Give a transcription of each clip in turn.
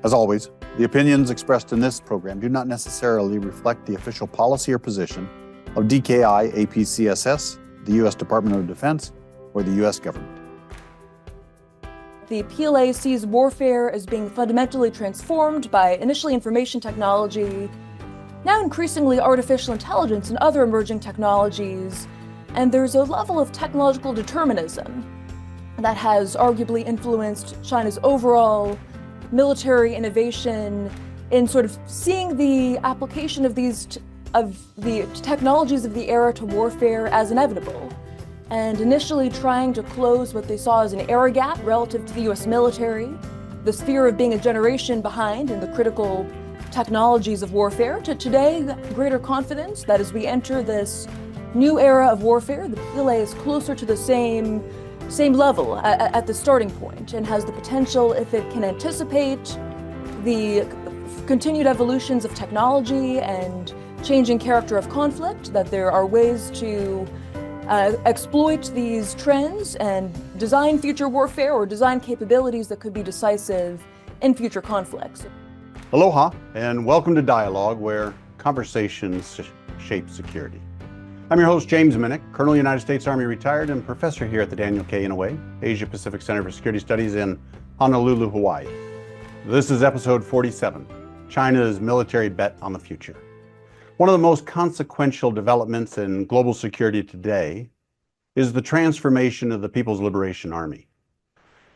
As always, the opinions expressed in this program do not necessarily reflect the official policy or position of DKI APCSS, the U.S. Department of Defense, or the U.S. government. The PLA sees warfare as being fundamentally transformed by initially information technology, now increasingly artificial intelligence and other emerging technologies, and there's a level of technological determinism that has arguably influenced China's overall military innovation in sort of seeing the application of the technologies of the era to warfare as inevitable, and initially trying to close what they saw as an era gap relative to the US military, the fear of being a generation behind in the critical technologies of warfare, to today greater confidence that as we enter this new era of warfare, the PLA is closer to the same level at the starting point, and has the potential, if it can anticipate the continued evolutions of technology and changing character of conflict, that there are ways to exploit these trends and design future warfare or design capabilities that could be decisive in future conflicts. Aloha, and welcome to Dialogue, where conversations shape security. I'm your host, James Minnich, Colonel United States Army retired and professor here at the Daniel K. Inouye Asia-Pacific Center for Security Studies in Honolulu, Hawaii. This is episode 47, China's military bet on the future. One of the most consequential developments in global security today is the transformation of the People's Liberation Army.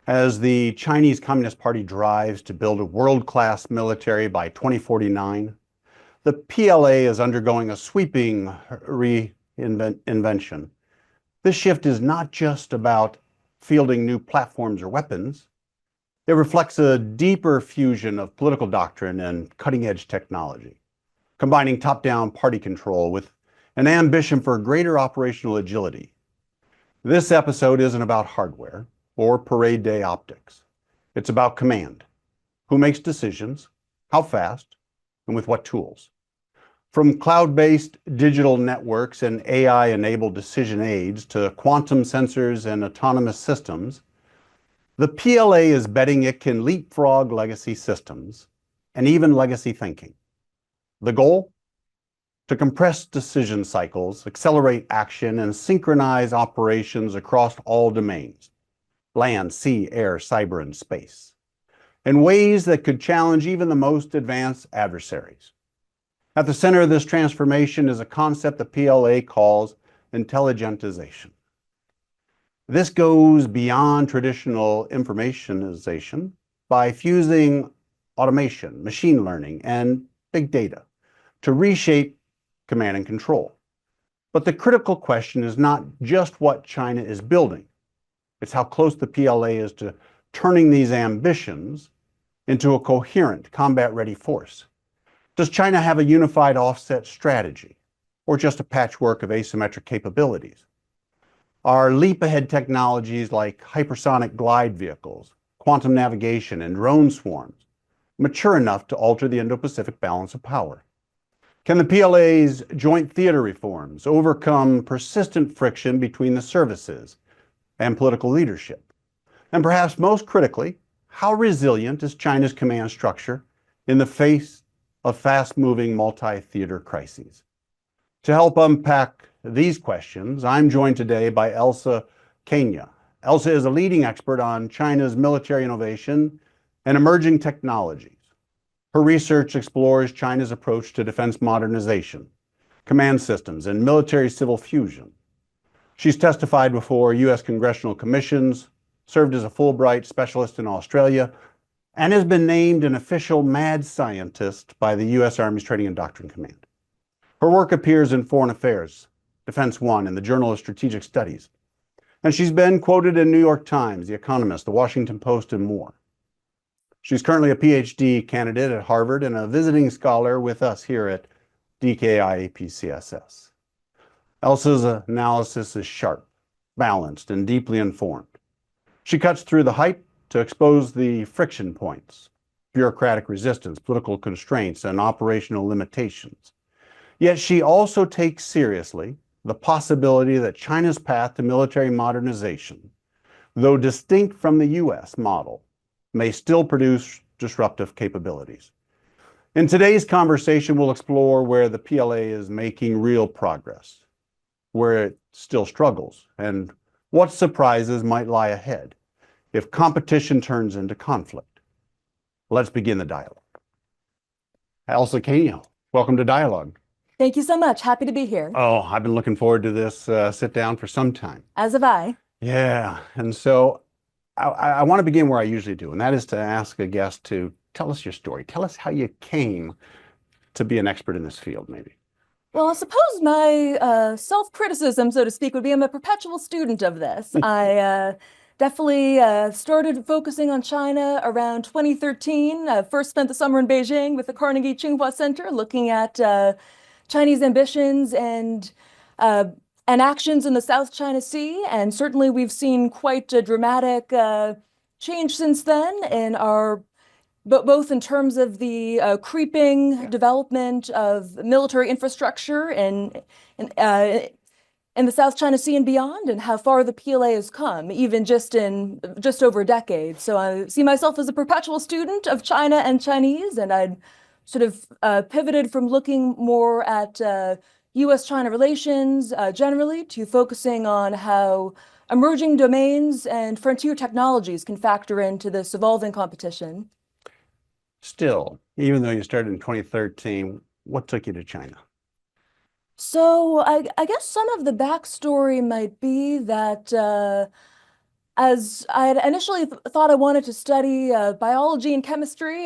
As the Chinese Communist Party drives to build a world-class military by 2049, the PLA is undergoing a sweeping reinvention. This shift is not just about fielding new platforms or weapons. It reflects a deeper fusion of political doctrine and cutting-edge technology, combining top-down party control with an ambition for greater operational agility. This episode isn't about hardware or parade day optics. It's about command. Who makes decisions, how fast, and with what tools? From cloud-based digital networks and AI-enabled decision aids to quantum sensors and autonomous systems, the PLA is betting it can leapfrog legacy systems and even legacy thinking. The goal? To compress decision cycles, accelerate action, and synchronize operations across all domains: land, sea, air, cyber, and space, in ways that could challenge even the most advanced adversaries. At the center of this transformation is a concept the PLA calls intelligentization. This goes beyond traditional informationization by fusing automation, machine learning, and big data to reshape command and control. But the critical question is not just what China is building. It's how close the PLA is to turning these ambitions into a coherent, combat-ready force. Does China have a unified offset strategy, or just a patchwork of asymmetric capabilities? Are leap-ahead technologies like hypersonic glide vehicles, quantum navigation, and drone swarms mature enough to alter the Indo-Pacific balance of power? Can the PLA's joint theater reforms overcome persistent friction between the services and political leadership? And perhaps most critically, how resilient is China's command structure in the face of fast-moving multi-theater crises? To help unpack these questions, I'm joined today by Elsa Kania. Elsa is a leading expert on China's military innovation and emerging technologies. Her research explores China's approach to defense modernization, command systems, and military-civil fusion. She's testified before U.S. congressional commissions, served as a Fulbright specialist in Australia, and has been named an official mad scientist by the U.S. Army's Training and Doctrine Command. Her work appears in Foreign Affairs, Defense One, and the Journal of Strategic Studies. And she's been quoted in New York Times, The Economist, The Washington Post, and more. She's currently a PhD candidate at Harvard and a visiting scholar with us here at DKI APCSS. Elsa's analysis is sharp, balanced, and deeply informed. She cuts through the hype to expose the friction points, bureaucratic resistance, political constraints, and operational limitations. Yet she also takes seriously the possibility that China's path to military modernization, though distinct from the U.S. model, may still produce disruptive capabilities. In today's conversation, we'll explore where the PLA is making real progress, where it still struggles, and what surprises might lie ahead if competition turns into conflict. Let's begin the dialogue. Elsa B, welcome to Dialogue. Thank you so much. Happy to be here. Oh, I've been looking forward to this sit down for some time. As have I. Yeah, and so I want to begin where I usually do, and that is to ask a guest to tell us your story. Tell us how you came to be an expert in this field, maybe. Well, I suppose my self-criticism, so to speak, would be I'm a perpetual student of this. I definitely started focusing on China around 2013. First spent the summer in Beijing with the Carnegie Tsinghua Center, looking at Chinese ambitions and actions in the South China Sea. And certainly we've seen quite a dramatic change since then in our both in terms of the creeping development of military infrastructure in the South China Sea and beyond, and how far the PLA has come, even just over a decade. So I see myself as a perpetual student of China and Chinese, and I'd sort of pivoted from looking more at U.S.-China relations generally to focusing on how emerging domains and frontier technologies can factor into this evolving competition. Still, even though you started in 2013, what took you to China? So I guess some of the backstory might be that as I had initially thought I wanted to study biology and chemistry,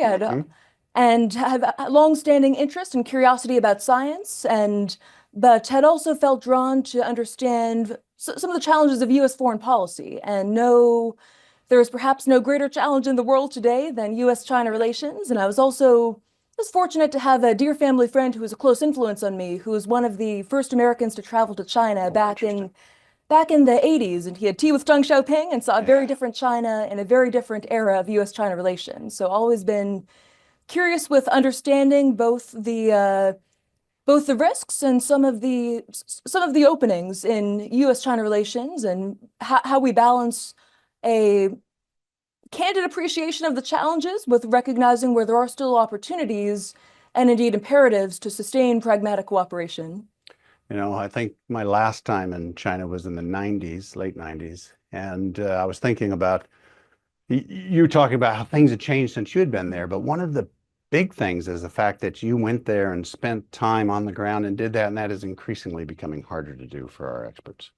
and have a long-standing interest and curiosity about science, but had also felt drawn to understand some of the challenges of U.S. foreign policy, and there is perhaps no greater challenge in the world today than U.S.-China relations. And I was fortunate to have a dear family friend who was a close influence on me, who was one of the first Americans to travel to China back in the 80s. And he had tea with Deng Xiaoping and saw a very different China in a very different era of U.S.-China relations. So always been curious with understanding both the risks and some of the openings in U.S.-China relations, and how we balance a candid appreciation of the challenges with recognizing where there are still opportunities and indeed imperatives to sustain pragmatic cooperation. You know, I think my last time in China was in the 90s, late 90s, and I was thinking about you talking about how things had changed since you had been there, but one of the big things is the fact that you went there and spent time on the ground and did that, and that is increasingly becoming harder to do for our experts.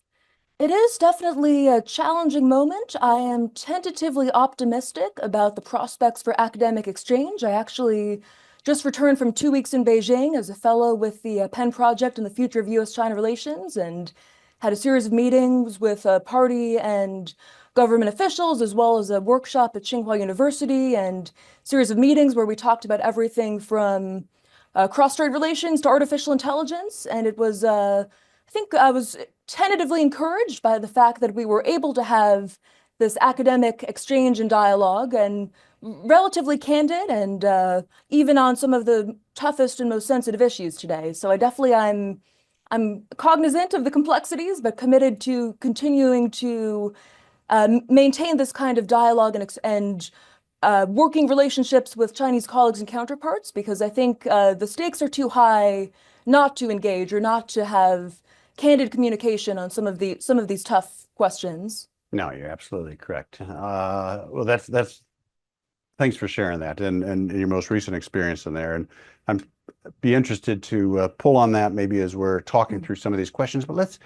It is definitely a challenging moment. I am tentatively optimistic about the prospects for academic exchange. I actually just returned from 2 weeks in Beijing as a fellow with the Penn Project on the Future of U.S.-China Relations, and had a series of meetings with party and government officials, as well as a workshop at Tsinghua University, and a series of meetings where we talked about everything from cross-strait relations to artificial intelligence. And it was, I think I was tentatively encouraged by the fact that we were able to have this academic exchange and dialogue, and relatively candid, and even on some of the toughest and most sensitive issues today. So I'm cognizant of the complexities, but committed to continuing to maintain this kind of dialogue and working relationships with Chinese colleagues and counterparts, because I think the stakes are too high not to engage or not to have candid communication on some of these tough questions. No, you're absolutely correct. Well, that's thanks for sharing that and your most recent experience in there. And I'm be interested to pull on that maybe as we're talking through some of these questions. But let's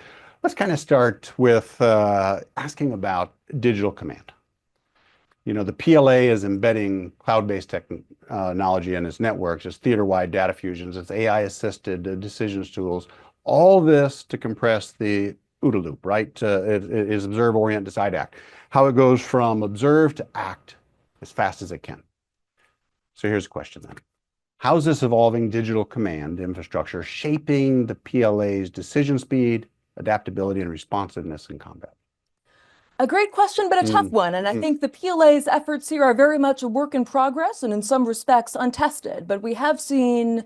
kind of start with asking about digital command. You know, the PLA is embedding cloud-based technology in its networks, its theater-wide data fusions, its AI-assisted decisions tools, all this to compress the OODA loop, right? It is observe, orient, decide, act. How it goes from observe to act as fast as it can. So here's a question then. How is this evolving digital command infrastructure shaping the PLA's decision speed, adaptability, and responsiveness in combat? A great question, but a tough one. And I think the PLA's efforts here are very much a work in progress and in some respects untested. But we have seen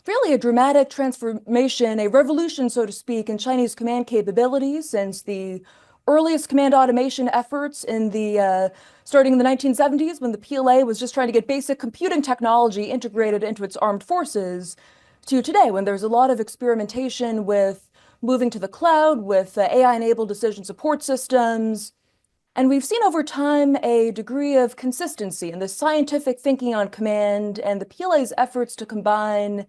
really a dramatic transformation, a revolution, so to speak, in Chinese command capabilities since the earliest command automation efforts in the starting in the 1970s when the PLA was just trying to get basic computing technology integrated into its armed forces to today when there's a lot of experimentation with moving to the cloud with AI-enabled decision support systems. And we've seen over time a degree of consistency in the scientific thinking on command and the PLA's efforts to combine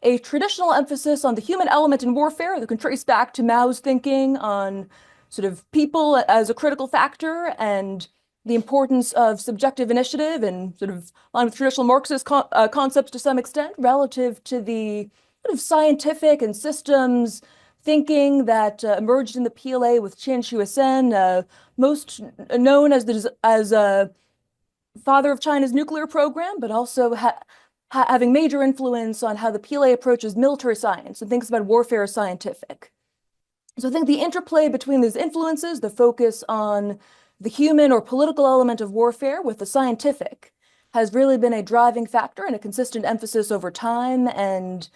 a traditional emphasis on the human element in warfare that can trace back to Mao's thinking on sort of people as a critical factor and the importance of subjective initiative and sort of line with traditional Marxist concepts to some extent relative to the sort of scientific and systems thinking that emerged in the PLA with Chen Shuisen, most known as the father of China's nuclear program, but also having major influence on how the PLA approaches military science and thinks about warfare as scientific. So I think the interplay between these influences, the focus on the human or political element of warfare with the scientific, has really been a driving factor and a consistent emphasis over time. And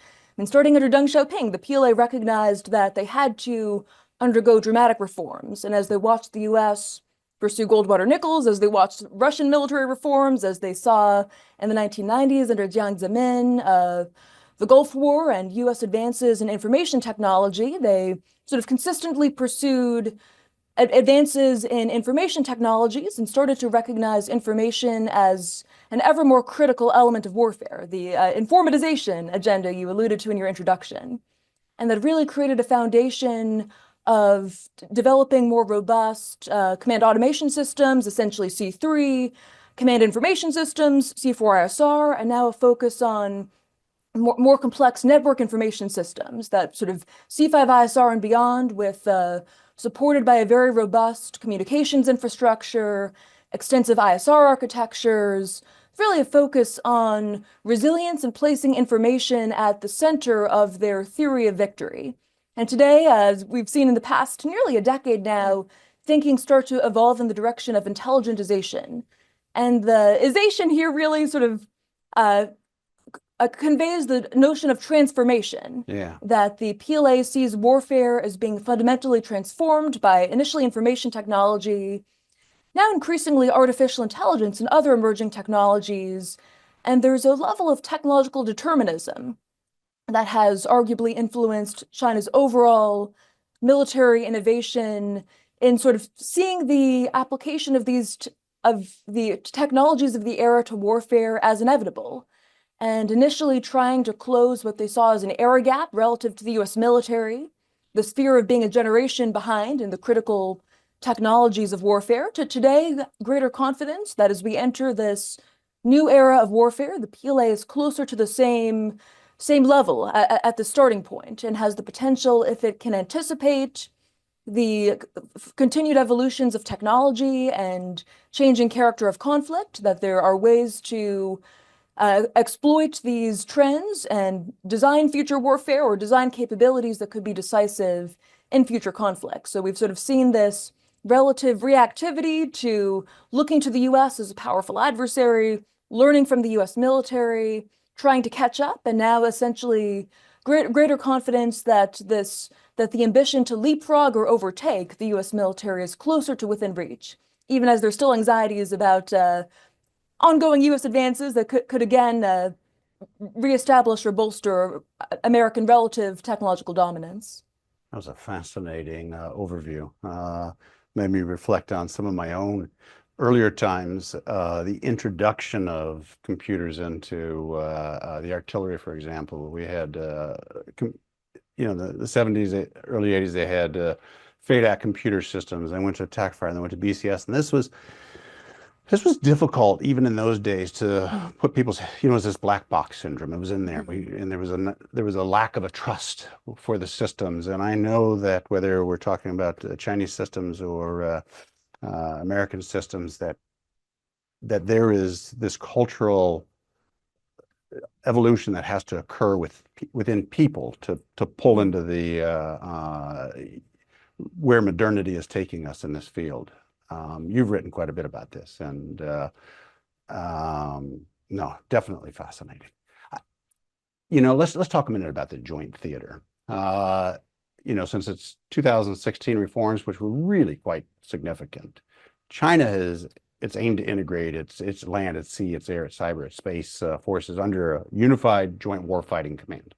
starting under Deng Xiaoping, the PLA recognized that they had to undergo dramatic reforms. And as they watched the US pursue Goldwater Nichols, as they watched Russian military reforms, as they saw in the 1990s under Jiang Zemin, the Gulf War and US advances in information technology, they sort of consistently pursued advances in information technologies and started to recognize information as an ever more critical element of warfare, the informatization agenda you alluded to in your introduction. And that really created a foundation of developing more robust command automation systems, essentially C3, command information systems, C4ISR, and now a focus on more complex network information systems that sort of C5ISR and beyond with supported by a very robust communications infrastructure, extensive ISR architectures, really a focus on resilience and placing information at the center of their theory of victory. And today, as we've seen in the past nearly a decade now, thinking starts to evolve in the direction of intelligentization. And the ization here really sort of conveys the notion of transformation. Yeah. That the PLA sees warfare as being fundamentally transformed by initially information technology, now increasingly artificial intelligence and other emerging technologies. And there's a level of technological determinism that has arguably influenced China's overall military innovation in sort of seeing the application of the technologies of the era to warfare as inevitable, and initially trying to close what they saw as an era gap relative to the US military, the fear of being a generation behind in the critical technologies of warfare, to today, greater confidence that as we enter this new era of warfare, the PLA is closer to the same level at the starting point and has the potential, if it can anticipate the continued evolutions of technology and changing character of conflict, that there are ways to exploit these trends and design future warfare or design capabilities that could be decisive in future conflicts. So we've sort of seen this relative reactivity to looking to the US as a powerful adversary, learning from the US military, trying to catch up, and now essentially greater confidence that the ambition to leapfrog or overtake the US military is closer to within reach, even as there's still anxieties about ongoing US advances that could again reestablish or bolster American relative technological dominance. That was a fascinating overview. Made me reflect on some of my own earlier times, the introduction of computers into the artillery, for example. We had, the 70s, early 80s, they had FADAC computer systems. They went to attack fire, and they went to BCS. And this was difficult even in those days to put people's, it was this black box syndrome. It was in there. And there was a lack of a trust for the systems. And I know that whether we're talking about Chinese systems or American systems, that there is this cultural evolution that has to occur within people to pull into the where modernity is taking us in this field. You've written quite a bit about this, and no, definitely fascinating. Let's talk a minute about the joint theater. since its 2016 reforms, which were really quite significant, China it's aimed to integrate its land, its sea, its air, its cyber, its space forces under a unified joint warfighting command.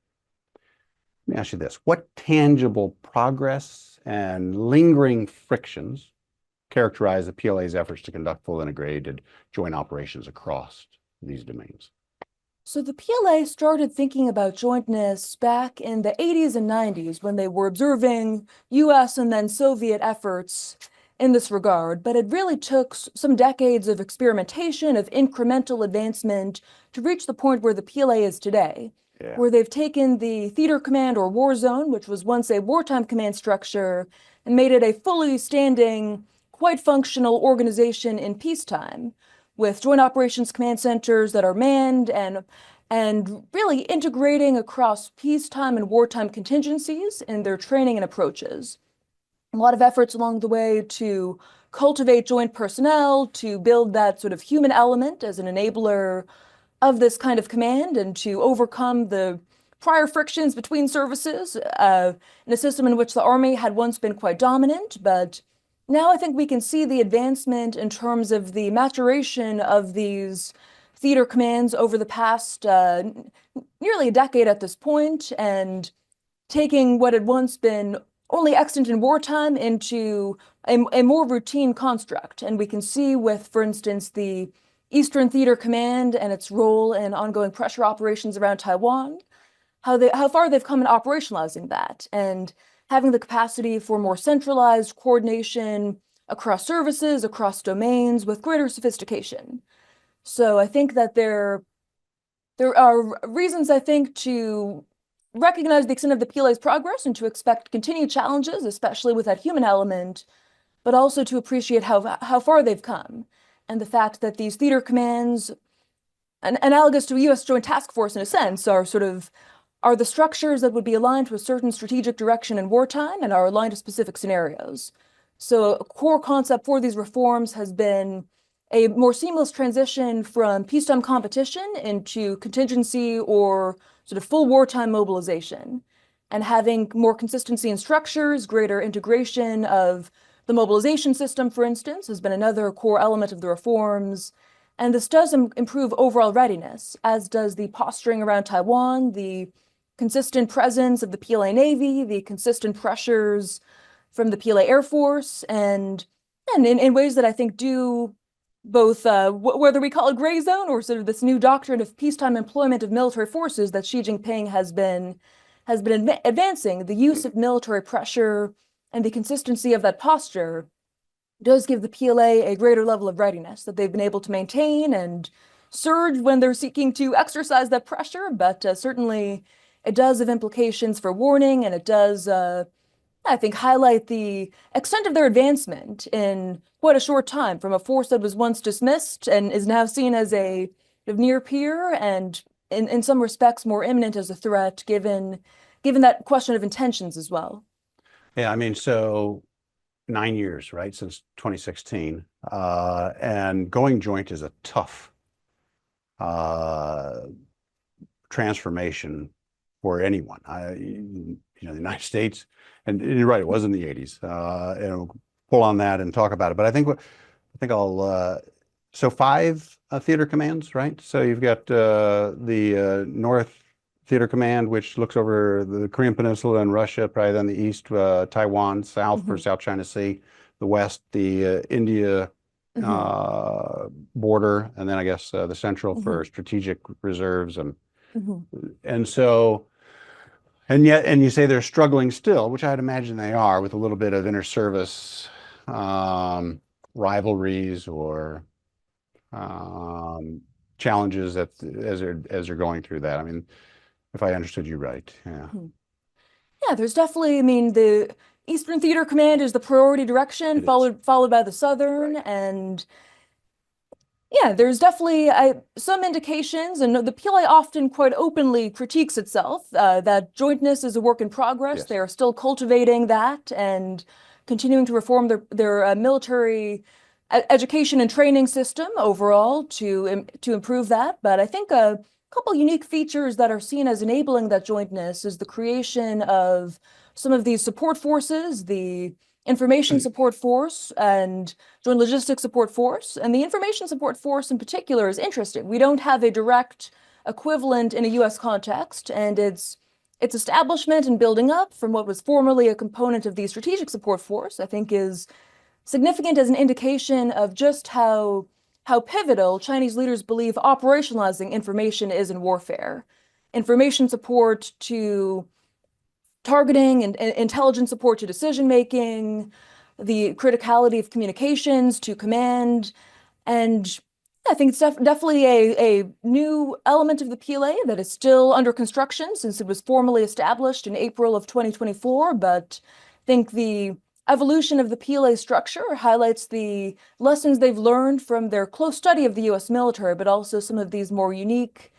Let me ask you this: what tangible progress and lingering frictions characterize the PLA's efforts to conduct full integrated joint operations across these domains? So the PLA started thinking about jointness back in the 80s and 90s when they were observing US and then Soviet efforts in this regard, but it really took some decades of experimentation, of incremental advancement to reach the point where the PLA is today, where they've taken the theater command or war zone, which was once a wartime command structure, and made it a fully standing, quite functional organization in peacetime, with joint operations command centers that are manned and really integrating across peacetime and wartime contingencies in their training and approaches. A lot of efforts along the way to cultivate joint personnel, to build that sort of human element as an enabler of this kind of command, and to overcome the prior frictions between services in a system in which the Army had once been quite dominant. But now I think we can see the advancement in terms of the maturation of these theater commands over the past nearly a decade at this point, and taking what had once been only extant in wartime into a more routine construct. And we can see with, for instance, the Eastern Theater Command and its role in ongoing pressure operations around Taiwan, how far they've come in operationalizing that and having the capacity for more centralized coordination across services, across domains, with greater sophistication. So I think that there are reasons, I think, to recognize the extent of the PLA's progress and to expect continued challenges, especially with that human element, but also to appreciate how far they've come, and the fact that these theater commands, analogous to a U.S. Joint Task Force in a sense, are the structures that would be aligned to a certain strategic direction in wartime and are aligned to specific scenarios. So a core concept for these reforms has been a more seamless transition from peacetime competition into contingency or sort of full wartime mobilization, and having more consistency in structures, greater integration of the mobilization system, for instance, has been another core element of the reforms. And this does improve overall readiness, as does the posturing around Taiwan, the consistent presence of the PLA Navy, the consistent pressures from the PLA Air Force, and in ways that I think do both, whether we call it gray zone or sort of this new doctrine of peacetime employment of military forces that Xi Jinping has been advancing, the use of military pressure and the consistency of that posture does give the PLA a greater level of readiness that they've been able to maintain and surge when they're seeking to exercise that pressure. But certainly it does have implications for warning, and it does, I think, highlight the extent of their advancement in quite a short time, from a force that was once dismissed and is now seen as a near peer and in some respects more imminent as a threat, given that question of intentions as well. Yeah, I mean, so 9 years, right, since 2016, and going joint is a tough transformation for anyone. The United States, and you're right, it was in the 80s, and we'll pull on that and talk about it. But I think I'll so 5 theater commands, right? So you've got the North Theater Command, which looks over the Korean Peninsula and Russia, probably then the East, Taiwan, South for South China Sea, the West, the India border, and then I guess the Central for strategic reserves, and so. And you say they're struggling still, which I'd imagine they are, with a little bit of inter-service rivalries or challenges as they're going through that. I mean, if I understood you right, yeah. Yeah, there's definitely, I mean, the Eastern Theater Command is the priority direction, followed by the Southern, and yeah, there's definitely some indications, and the PLA often quite openly critiques itself, that jointness is a work in progress. Yes. They are still cultivating that and continuing to reform their military education and training system overall to improve that. But I think a couple unique features that are seen as enabling that jointness is the creation of some of these support forces, the Information Support Force and Joint Logistics Support Force. And the Information Support Force in particular is interesting. We don't have a direct equivalent in a US context, and its establishment and building up from what was formerly a component of the Strategic Support Force, I think, is significant as an indication of just how pivotal Chinese leaders believe operationalizing information is in warfare. Information support to targeting and intelligence support to decision making, the criticality of communications to command, and I think it's definitely a new element of the PLA that is still under construction since it was formally established in April of 2024. But I think the evolution of the PLA structure highlights the lessons they've learned from their close study of the US military, but also some of these more unique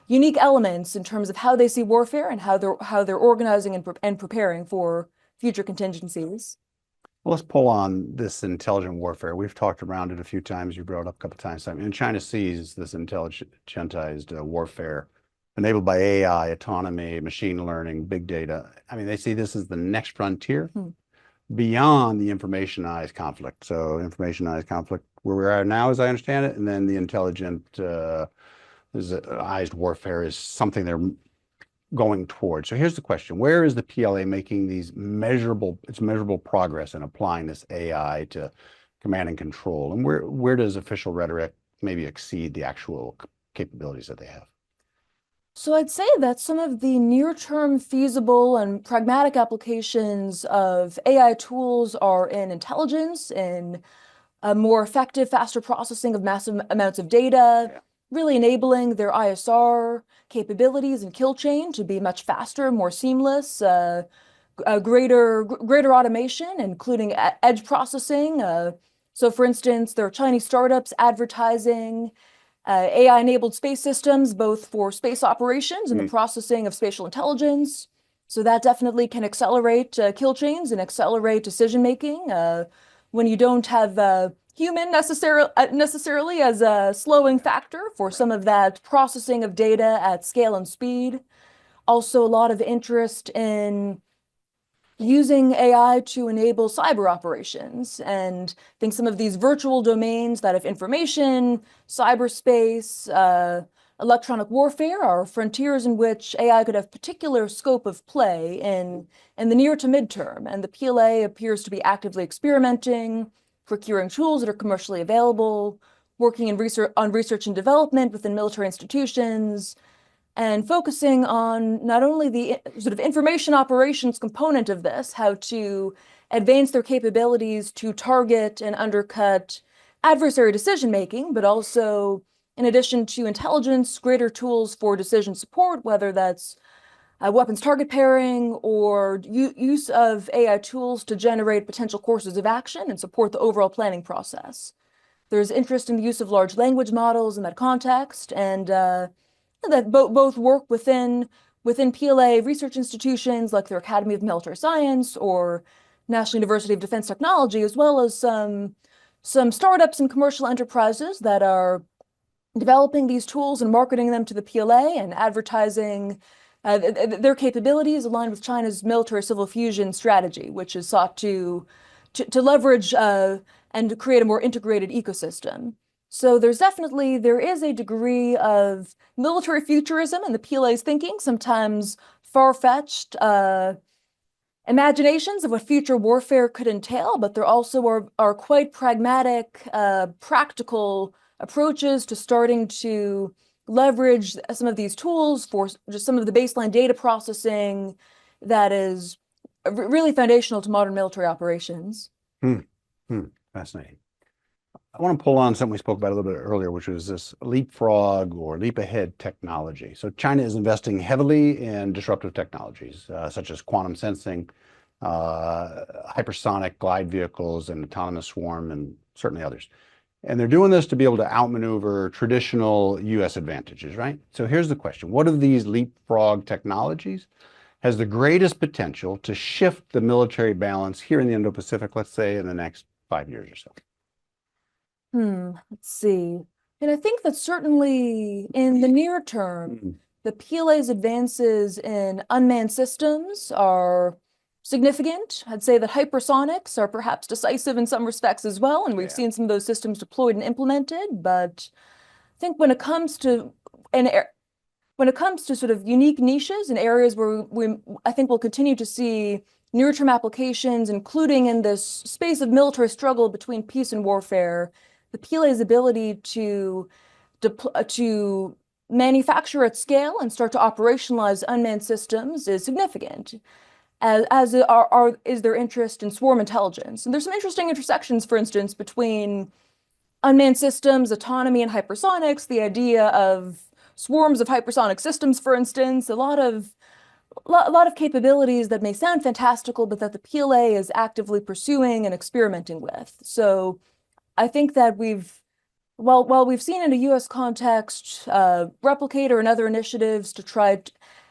elements in terms of how they see warfare and how they're organizing and preparing for future contingencies. Well, let's pull on this intelligent warfare. We've talked around it a few times. You brought it up a couple of times. I mean, China sees this intelligentized warfare enabled by AI, autonomy, machine learning, big data. I mean, they see this as the next frontier beyond the informationized conflict. So informationized conflict, where we are now, as I understand it, and then the intelligentized warfare is something they're going towards. So here's the question: where is the PLA making these measurable progress in applying this AI to command and control? And where does official rhetoric maybe exceed the actual capabilities that they have? So I'd say that some of the near-term feasible and pragmatic applications of AI tools are in intelligence, in a more effective, faster processing of massive amounts of data, really enabling their ISR capabilities and kill chain to be much faster, more seamless, greater automation, including edge processing. So for instance, there are Chinese startups advertising AI-enabled space systems, both for space operations and the processing of spatial intelligence. So that definitely can accelerate kill chains and accelerate decision-making when you don't have human necessarily as a slowing factor for some of that processing of data at scale and speed. Also, a lot of interest in using AI to enable cyber operations. And I think some of these virtual domains that have information, cyberspace, electronic warfare are frontiers in which AI could have particular scope of play in the near to midterm. And the PLA appears to be actively experimenting, procuring tools that are commercially available, working in research and development within military institutions, and focusing on not only the sort of information operations component of this, how to advance their capabilities to target and undercut adversary decision-making, but also, in addition to intelligence, greater tools for decision support, whether that's weapons target pairing or use of AI tools to generate potential courses of action and support the overall planning process. There's interest in the use of large language models in that context, and that both work within PLA research institutions like their Academy of Military Science or National University of Defense Technology, as well as some startups and commercial enterprises that are developing these tools and marketing them to the PLA and advertising their capabilities aligned with China's military civil fusion strategy, which is sought to leverage and create a more integrated ecosystem. So there is a degree of military futurism in the PLA's thinking, sometimes far-fetched imaginations of what future warfare could entail, but there also are quite pragmatic, practical approaches to starting to leverage some of these tools for just some of the baseline data processing that is really foundational to modern military operations. Fascinating. I want to pull on something we spoke about a little bit earlier, which was this leapfrog or leap ahead technology. So China is investing heavily in disruptive technologies, such as quantum sensing, hypersonic glide vehicles, and autonomous swarm, and certainly others. And they're doing this to be able to outmaneuver traditional US advantages, right? So here's the question: what of these leapfrog technologies has the greatest potential to shift the military balance here in the Indo-Pacific, let's say in the next 5 years or so? Let's see. And I think that certainly in the near term, the PLA's advances in unmanned systems are significant. I'd say that hypersonics are perhaps decisive in some respects as well, and we've Yeah. seen some of those systems deployed and implemented. But I think when it comes to an when it comes to sort of unique niches and areas where I think we'll continue to see near-term applications, including in this space of military struggle between peace and warfare, the PLA's ability to manufacture at scale and start to operationalize unmanned systems is significant, as is their interest in swarm intelligence. And there's some interesting intersections, for instance, between unmanned systems, autonomy, and hypersonics, the idea of swarms of hypersonic systems, for instance, a lot of capabilities that may sound fantastical, but that the PLA is actively pursuing and experimenting with. So I think that while we've seen in a US context, Replicator and other initiatives to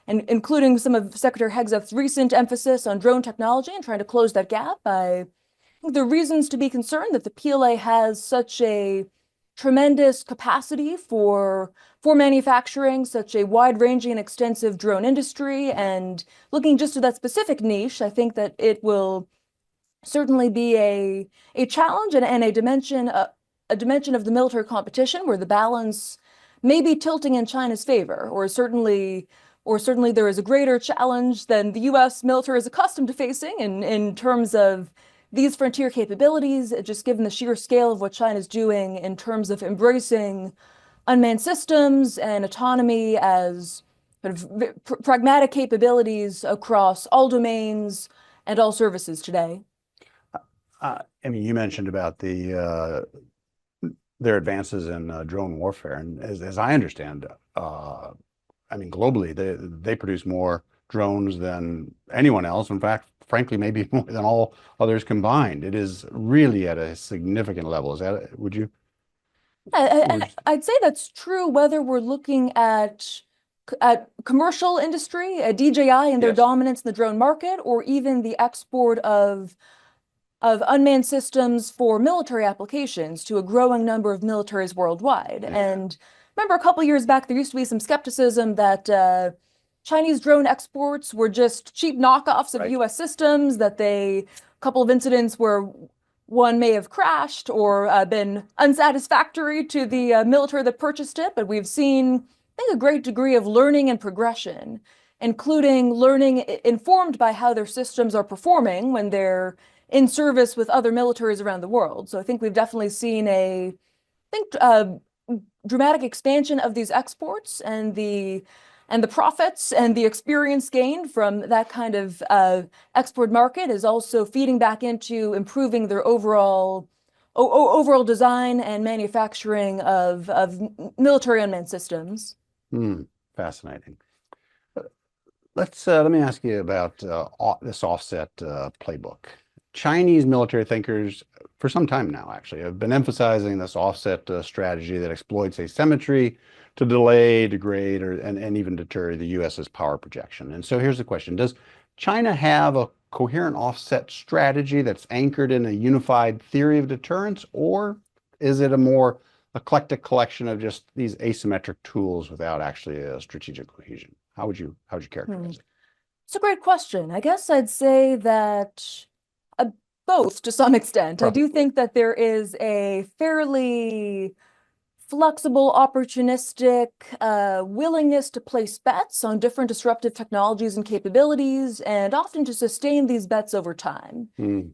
and including some of Secretary Hegseth's recent emphasis on drone technology and trying to close that gap, I think there are reasons to be concerned that the PLA has such a tremendous capacity for manufacturing such a wide-ranging and extensive drone industry. And looking just to that specific niche, I think that it will certainly be a challenge and a dimension of the military competition where the balance may be tilting in China's favor, or certainly there is a greater challenge than the US military is accustomed to facing in terms of these frontier capabilities, just given the sheer scale of what China's doing in terms of embracing unmanned systems and autonomy as sort of pragmatic capabilities across all domains and all services today. I mean, you mentioned about their advances in drone warfare, and as I understand, I mean, globally, they produce more drones than anyone else. In fact, frankly, maybe more than all others combined. It is really at a significant level. Is that, would you? I'd say that's true whether we're looking at commercial industry, DJI and their Yes. dominance in the drone market, or even the export of unmanned systems for military applications to a growing number of militaries worldwide. Yeah. And remember a couple years back, there used to be some skepticism that Chinese drone exports were just cheap knockoffs of Right. US systems, that a couple of incidents where one may have crashed or been unsatisfactory to the military that purchased it. But we've seen, I think, a great degree of learning and progression, including learning informed by how their systems are performing when they're in service with other militaries around the world. So I think we've definitely seen dramatic expansion of these exports, and the profits and the experience gained from that kind of export market is also feeding back into improving their overall design and manufacturing of military unmanned systems. Fascinating. Let me ask you about this offset playbook. Chinese military thinkers, for some time now, actually, have been emphasizing this offset strategy that exploits asymmetry to delay, degrade, and even deter the US's power projection. And so here's the question: does China have a coherent offset strategy that's anchored in a unified theory of deterrence, or is it a more eclectic collection of just these asymmetric tools without actually a strategic cohesion? How would you characterize it? It's a great question. I guess I'd say that both to some extent. I do think that there is a fairly flexible, opportunistic willingness to place bets on different disruptive technologies and capabilities, and often to sustain these bets over time.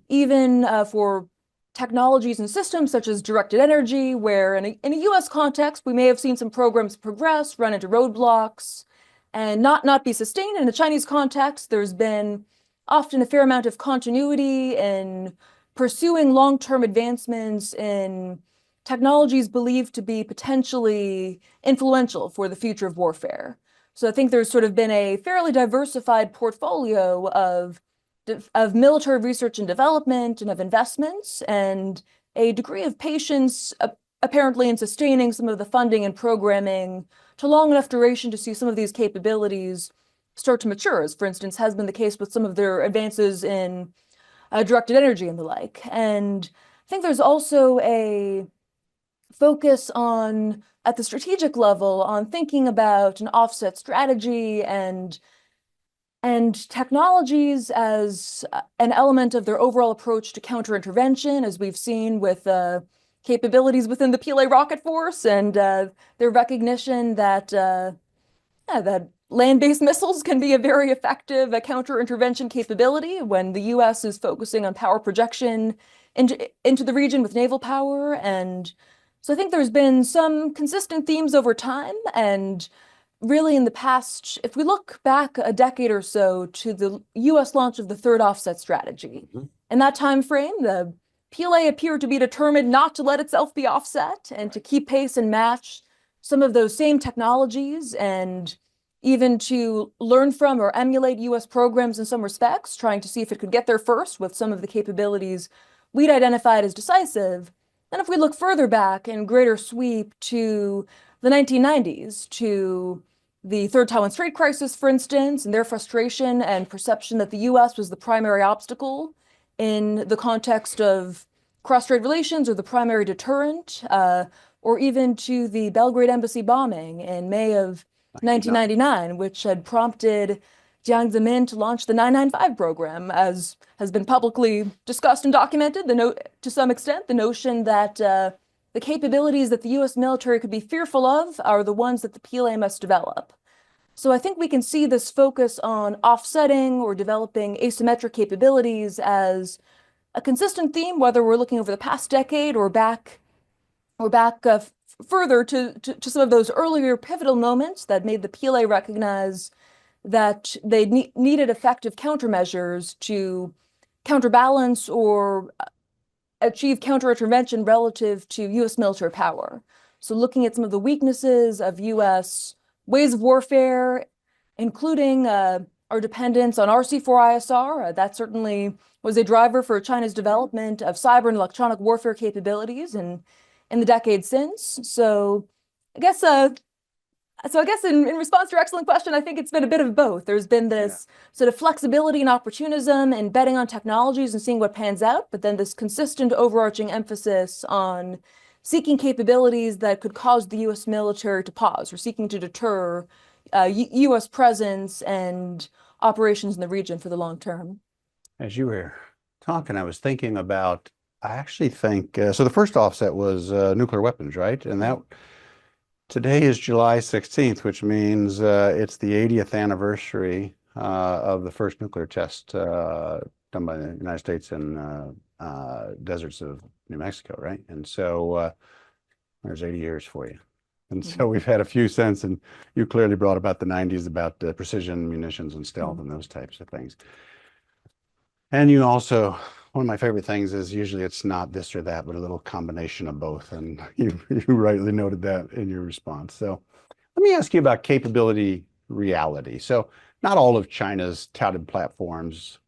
Even for technologies and systems such as directed energy, where in a US context, we may have seen some programs progress, run into roadblocks, and not be sustained. In the Chinese context, there's been often a fair amount of continuity in pursuing long-term advancements in technologies believed to be potentially influential for the future of warfare. So I think there's sort of been a fairly diversified portfolio of military research and development and of investments, and a degree of patience apparently in sustaining some of the funding and programming to long enough duration to see some of these capabilities start to mature, as for instance has been the case with some of their advances in directed energy and the like. And I think there's also a focus on, at the strategic level, on thinking about an offset strategy and and technologies as an element of their overall approach to counterintervention, as we've seen with capabilities within the PLA rocket force and their recognition that that land-based missiles can be a very effective counter-intervention capability when the US is focusing on power projection into the region with naval power. And so I think there's been some consistent themes over time. And really in the past, if we look back a decade or so to the US launch of the third offset strategy, in that time frame, the PLA appeared to be determined not to let itself be offset and to keep pace and match some of those same technologies, and even to learn from or emulate US programs in some respects, trying to see if it could get there first with some of the capabilities we'd identified as decisive. And if we look further back in greater sweep to the 1990s, to the Third Taiwan Strait crisis, for instance, and their frustration and perception that the US was the primary obstacle in the context of cross-strait relations or the primary deterrent, or even to the Belgrade embassy bombing in May of 1999, which had prompted Jiang Zemin to launch the 995 program, as has been publicly discussed and documented, to some extent, the notion that the capabilities that the US military could be fearful of are the ones that the PLA must develop. So I think we can see this focus on offsetting or developing asymmetric capabilities as a consistent theme, whether we're looking over the past decade or back further to some of those earlier pivotal moments that made the PLA recognize that they needed effective countermeasures to counterbalance or achieve counterintervention relative to US military power. So looking at some of the weaknesses of US ways of warfare, including our dependence on RC-4 ISR, that certainly was a driver for China's development of cyber and electronic warfare capabilities in the decades since. So I guess in response to your excellent question, I think it's been a bit of both. There's been this sort of flexibility and opportunism and betting on technologies and seeing what pans out, but then this consistent overarching emphasis on seeking capabilities that could cause the US military to pause, or seeking to deter US presence and operations in the region for the long term. As you were talking, I was thinking about, I actually think, so the first offset was nuclear weapons, right? And that today is July 16th, which means it's the 80th anniversary of the first nuclear test done by the United States in deserts of New Mexico, right? And so there's 80 years for you. And so we've had a few since, and you clearly brought about the 90s, about the precision munitions and stealth and those types of things. And you also, one of my favorite things is usually it's not this or that, but a little combination of both. And you rightly noted that in your response. So let me ask you about capability reality. So not all of China's touted platforms,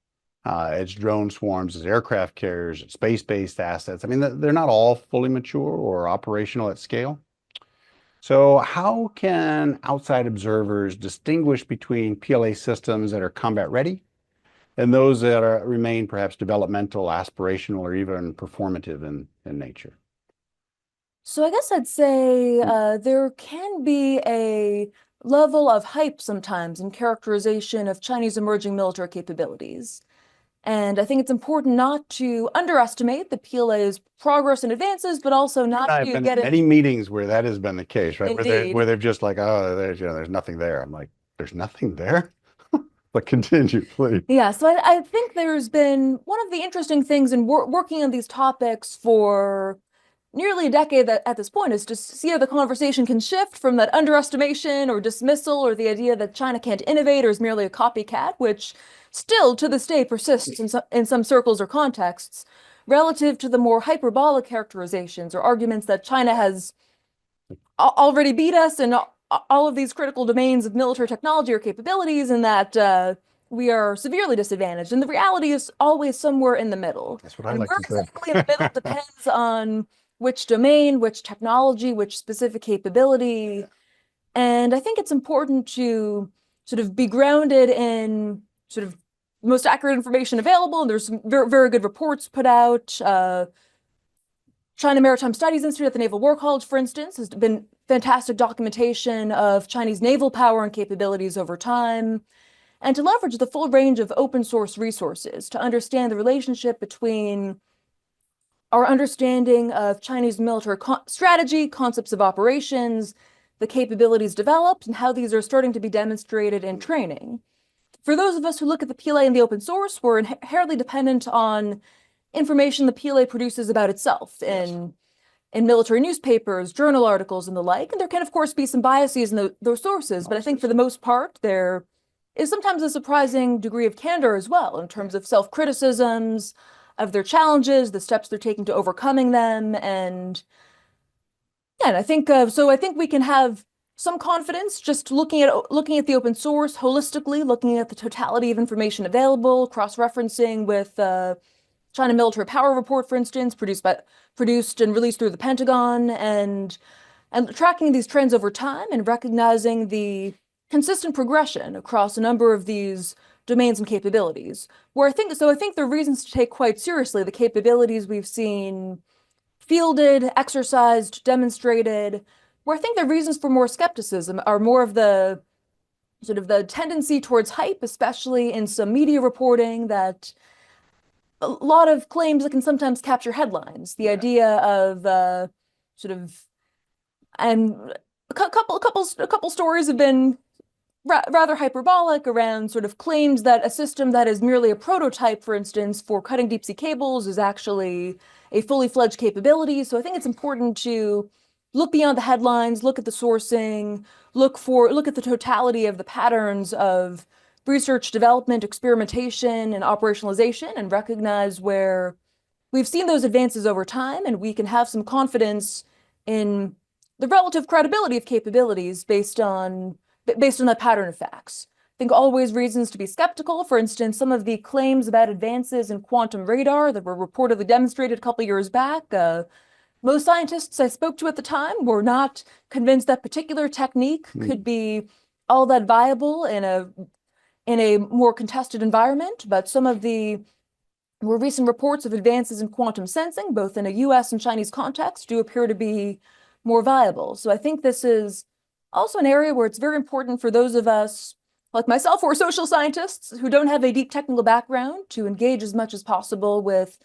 its drone swarms, its aircraft carriers, its space-based assets, I mean, they're not all fully mature or operational at scale. So how can outside observers distinguish between PLA systems that are combat ready and those that remain perhaps developmental, aspirational, or even performative in nature? So I guess I'd say there can be a level of hype sometimes in characterization of Chinese emerging military capabilities. And I think it's important not to underestimate the PLA's progress and advances, but also not I've to been get in it. many meetings where that has been the case, right? Indeed. Where they've just like, oh, there's nothing there. I'm like, there's nothing there? But continue, please. Yeah, so I think there's been one of the interesting things in working on these topics for nearly a decade at this point is to see how the conversation can shift from that underestimation or dismissal or the idea that China can't innovate or is merely a copycat, which still to this day persists in some circles or contexts, relative to the more hyperbolic characterizations or arguments that China has already beat us in all of these critical domains of military technology or capabilities, and that we are severely disadvantaged. And the reality is always somewhere in the middle. That's what I like to say. Where exactly in the middle depends on which domain, which technology, which specific capability. And I think it's important to sort of be grounded in sort of most accurate information available. And there's some very, very good reports put out. China Maritime Studies Institute at the Naval War College, for instance, has been fantastic documentation of Chinese naval power and capabilities over time. and to leverage the full range of open source resources to understand the relationship between our understanding of Chinese military strategy, concepts of operations, the capabilities developed, and how these are starting to be demonstrated in training. For those of us who look at the PLA and the open source, we're inherently dependent on information the PLA produces about itself in military newspapers, journal articles, and the like. And there can, of course, be some biases in those sources, but I think for the most part, there is sometimes a surprising degree of candor as well in terms of self-criticisms, of their challenges, the steps they're taking to overcoming them. And yeah, and I think so I think we can have some confidence just looking at the open source holistically, looking at the totality of information available, cross-referencing with China Military Power Report, for instance, produced and released through the Pentagon, and tracking these trends over time and recognizing the consistent progression across a number of these domains and capabilities. Where I think there are reasons to take quite seriously the capabilities we've seen fielded, exercised, demonstrated. Where I think the reasons for more skepticism are more of the sort of the tendency towards hype, especially in some media reporting, that a lot of claims that can sometimes capture headlines. The idea of sort of, and a couple stories have been rather hyperbolic around sort of claims that a system that is merely a prototype, for instance, for cutting deep sea cables is actually a fully fledged capability. So I think it's important to look beyond the headlines, look at the sourcing, look at the totality of the patterns of research, development, experimentation, and operationalization, and recognize where we've seen those advances over time, and we can have some confidence in the relative credibility of capabilities based on that pattern of facts. I think always reasons to be skeptical. For instance, some of the claims about advances in quantum radar that were reportedly demonstrated a couple years back, most scientists I spoke to at the time were not convinced that particular technique could be all that viable in a more contested environment, but some of the more recent reports of advances in quantum sensing, both in a US and Chinese context, do appear to be more viable. So I think this is also an area where it's very important for those of us, like myself, who are social scientists, who don't have a deep technical background, to engage as much as possible with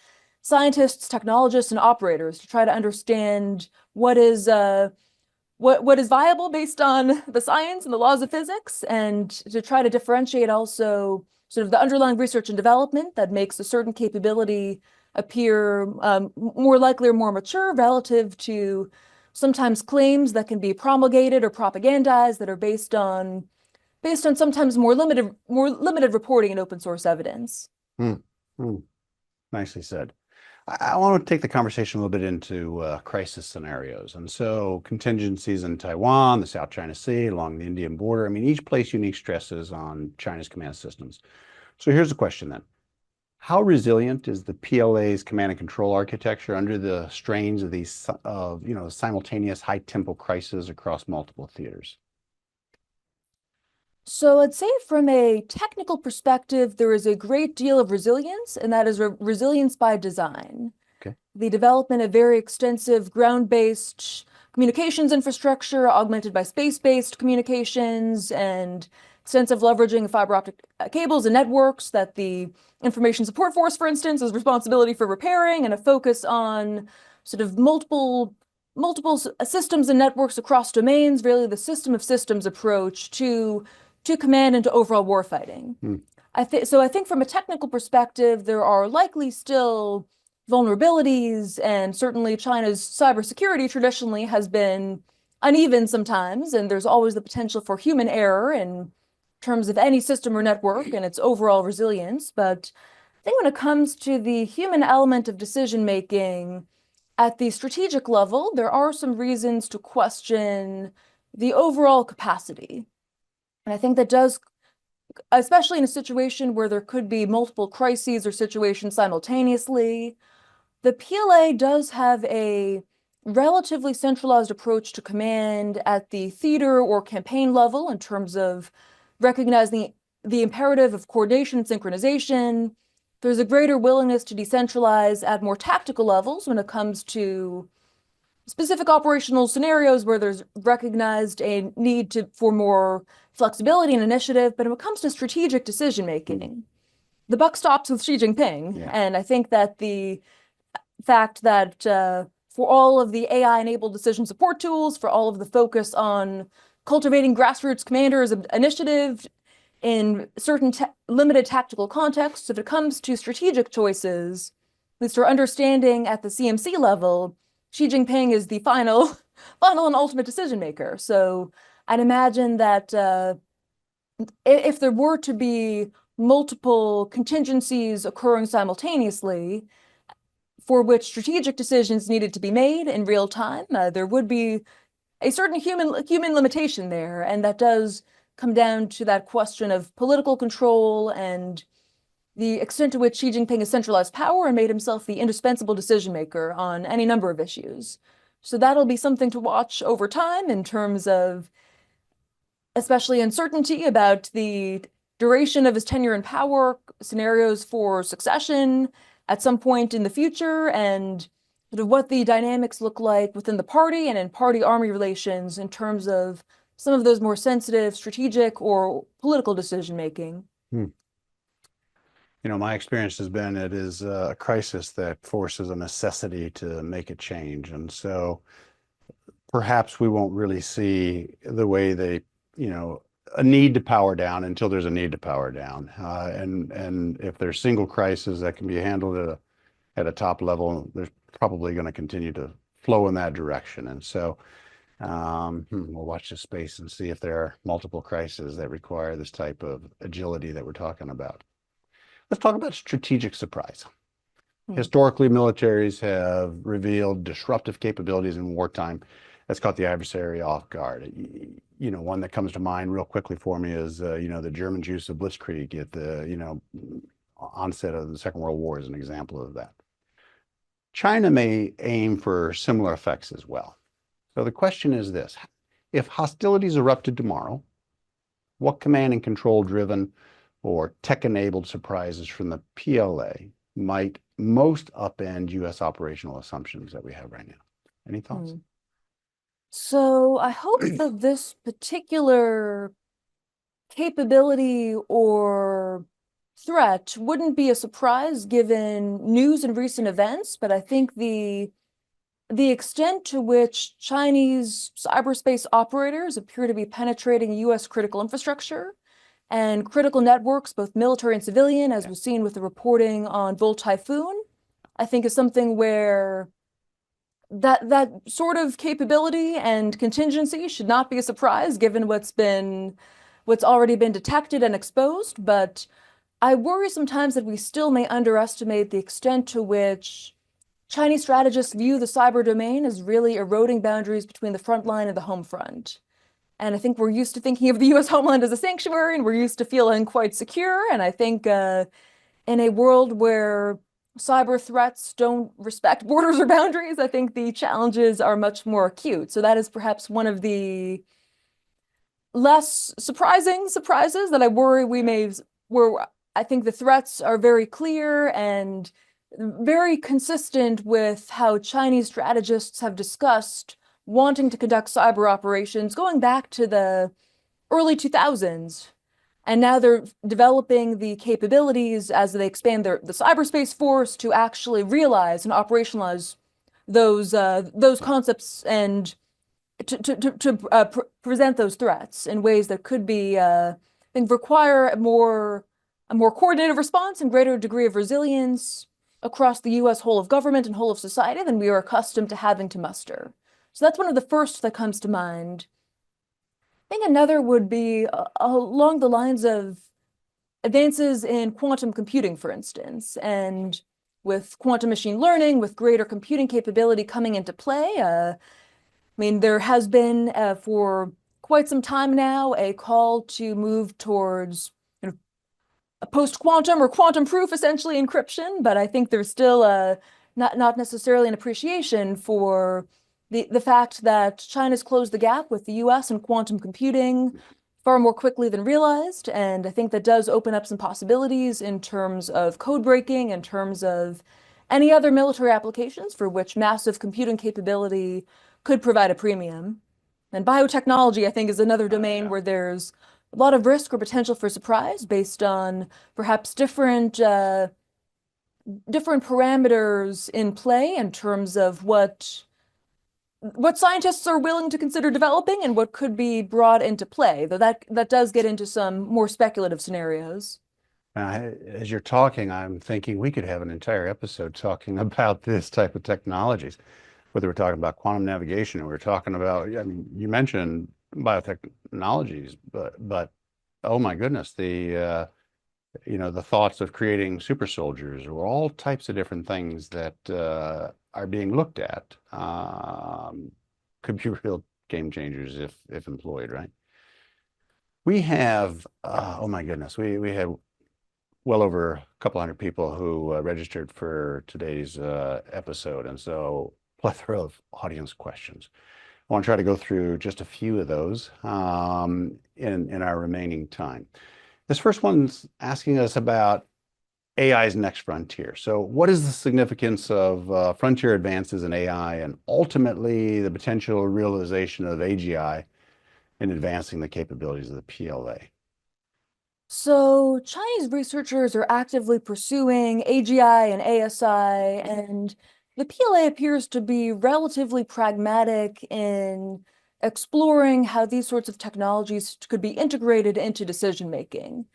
scientists, technologists, and operators to try to understand what is viable based on the science and the laws of physics, and to try to differentiate also sort of the underlying research and development that makes a certain capability appear more likely or more mature relative to sometimes claims that can be promulgated or propagandized that are based on sometimes more limited reporting and open source evidence. Nicely said. I want to take the conversation a little bit into crisis scenarios. And so contingencies in Taiwan, the South China Sea, along the Indian border. I mean, each place unique stresses on China's command systems. So here's the question then. How resilient is the PLA's command and control architecture under the strains of these simultaneous high tempo crises across multiple theaters? So I'd say from a technical perspective, there is a great deal of resilience, and that is resilience by design. Okay. The development of very extensive ground-based communications infrastructure augmented by space-based communications and extensive leveraging of fiber optic cables and networks that the Information Support Force, for instance, has responsibility for repairing, and a focus on sort of multiple systems and networks across domains, really the system of systems approach to command and to overall warfighting. I think from a technical perspective, there are likely still vulnerabilities, and certainly China's cybersecurity traditionally has been uneven sometimes, and there's always the potential for human error in terms of any system or network and its overall resilience. But I think when it comes to the human element of decision making at the strategic level, there are some reasons to question the overall capacity. And I think that does, especially in a situation where there could be multiple crises or situations simultaneously, the PLA does have a relatively centralized approach to command at the theater or campaign level in terms of recognizing the imperative of coordination and synchronization. There's a greater willingness to decentralize at more tactical levels when it comes to specific operational scenarios where there's recognized a need for more flexibility and initiative. But when it comes to strategic decision making, the buck stops with Xi Jinping. Yeah. And I think that the fact that for all of the AI-enabled decision support tools, for all of the focus on cultivating grassroots commanders of initiative in certain limited tactical contexts, if it comes to strategic choices, at least our understanding at the CMC level, Xi Jinping is the final and ultimate decision maker. So I'd imagine that if there were to be multiple contingencies occurring simultaneously, for which strategic decisions needed to be made in real time, there would be a certain human limitation there, and that does come down to that question of political control and the extent to which Xi Jinping has centralized power and made himself the indispensable decision maker on any number of issues. So that'll be something to watch over time in terms of especially uncertainty about the duration of his tenure in power, scenarios for succession at some point in the future, and sort of what the dynamics look like within the party and in party-army relations in terms of some of those more sensitive strategic or political decision-making. You know, my experience has been it is a crisis that forces a necessity to make a change. And so perhaps we won't really see the way they, you know, a need to power down until there's a need to power down. And if there's single crises that can be handled at a top level, there's probably going to continue to flow in that direction. And so we'll watch this space and see if there are multiple crises that require this type of agility that we're talking about. Let's talk about strategic surprise. Historically, militaries have revealed disruptive capabilities in wartime that's caught the adversary off guard. You know, one that comes to mind real quickly for me is, you know, the German use of Blitzkrieg at the, you know, onset of the Second World War is an example of that. China may aim for similar effects as well. So the question is this: if hostilities erupted tomorrow, what command and control driven or tech-enabled surprises from the PLA might most upend U.S. operational assumptions that we have right now? Any thoughts? So I hope that this particular capability or threat wouldn't be a surprise given news and recent events, but I think the extent to which Chinese cyberspace operators appear to be penetrating U.S. critical infrastructure and critical networks, both military and civilian, as was seen with the reporting on Volt Typhoon, I think is something where that sort of capability and contingency should not be a surprise given what's already been detected and exposed. But I worry sometimes that we still may underestimate the extent to which Chinese strategists view the cyber domain as really eroding boundaries between the front line and the home front. And I think we're used to thinking of the US homeland as a sanctuary, and we're used to feeling quite secure. And I think in a world where cyber threats don't respect borders or boundaries, I think the challenges are much more acute. So that is perhaps one of the less surprising surprises that I worry where I think the threats are very clear and very consistent with how Chinese strategists have discussed wanting to conduct cyber operations going back to the early 2000s. And now they're developing the capabilities as they expand the cyberspace force to actually realize and operationalize those concepts and to present those threats in ways that could be, I think, require a more coordinated response and greater degree of resilience across the U.S. whole of government and whole of society than we are accustomed to having to muster. So that's one of the first that comes to mind. I think another would be along the lines of advances in quantum computing, for instance, and with quantum machine learning, with greater computing capability coming into play. I mean, there has been for quite some time now a call to move towards a post-quantum or quantum-proof, essentially, encryption, but I think there's still not necessarily an appreciation for the fact that China's closed the gap with the US in quantum computing far more quickly than realized, and I think that does open up some possibilities in terms of code breaking, in terms of any other military applications for which massive computing capability could provide a premium. And biotechnology, I think, is another domain where there's a lot of risk or potential for surprise based on perhaps different parameters in play in terms of what scientists are willing to consider developing and what could be brought into play, though that does get into some more speculative scenarios. As you're talking, I'm thinking we could have an entire episode talking about this type of technologies, whether we're talking about quantum navigation or we're talking about, I mean, you mentioned biotechnologies, but oh my goodness, the thoughts of creating super soldiers or all types of different things that are being looked at could be real game changers if employed, right? We have, oh my goodness, we had well over a couple hundred people who registered for today's episode, and so plethora of audience questions. I want to try to go through just a few of those in our remaining time. This first one's asking us about AI's next frontier. So what is the significance of frontier advances in AI and ultimately the potential realization of AGI in advancing the capabilities of the PLA? So Chinese researchers are actively pursuing AGI and ASI, and the PLA appears to be relatively pragmatic in exploring how these sorts of technologies could be integrated into decision making.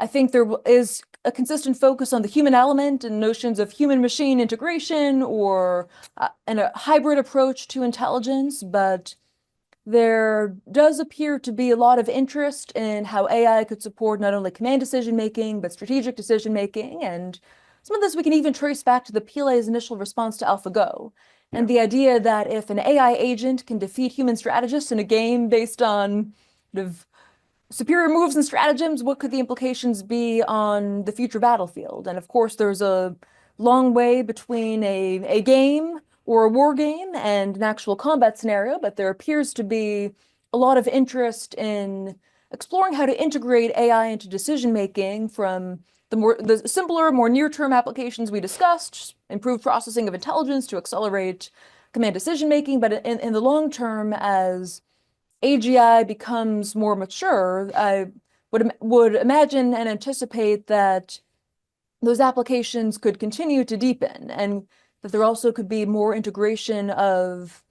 I think there is a consistent focus on the human element and notions of human-machine integration or and a hybrid approach to intelligence, but there does appear to be a lot of interest in how AI could support not only command decision-making, but strategic decision-making, and some of this we can even trace back to the PLA's initial response to AlphaGo, and the idea that if an AI agent can defeat human strategists in a game based on sort of superior moves and stratagems, what could the implications be on the future battlefield? And of course, there's a long way between a game or a war game and an actual combat scenario, but there appears to be a lot of interest in exploring how to integrate AI into decision making from the simpler, more near-term applications we discussed, improved processing of intelligence to accelerate command decision making, but in the long term, as AGI becomes more mature, I would imagine and anticipate that those applications could continue to deepen and that there also could be more integration of